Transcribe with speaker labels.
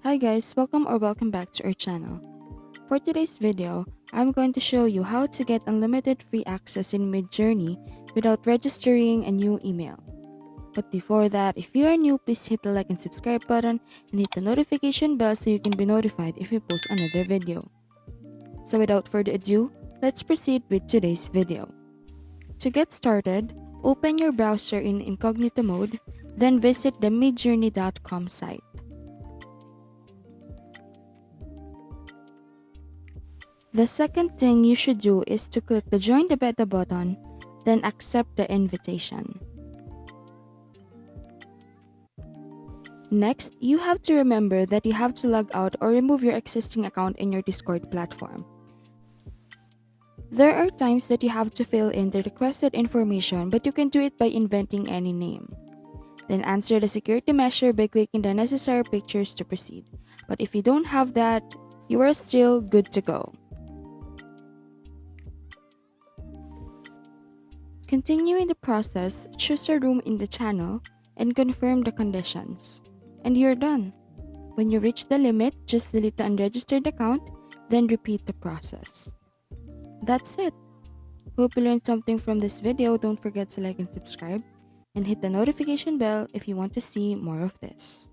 Speaker 1: Hi guys, welcome back to our channel. For today's video, I'm going to show you how to get unlimited free access in Midjourney without registering a new email. But before that, if you are new, please hit the like and subscribe button and hit the notification bell so you can be notified if we post another video. So without further ado, let's proceed with today's video. To get started, open your browser in incognito mode, then visit the midjourney.com site. The second thing you should do is to click the Join the Beta button, then accept the invitation. Next, you have to remember that you have to log out or remove your existing account in your Discord platform. There are times that you have to fill in the requested information, but you can do it by inventing any name. Then answer the security measure by clicking the necessary pictures to proceed. But if you don't have that, you are still good to go. Continuing the process, choose a room in the channel and confirm the conditions. And you're done. When you reach the limit, just delete the unregistered account, then repeat the process. That's it. Hope you learned something from this video. Don't forget to like and subscribe, and hit the notification bell if you want to see more of this.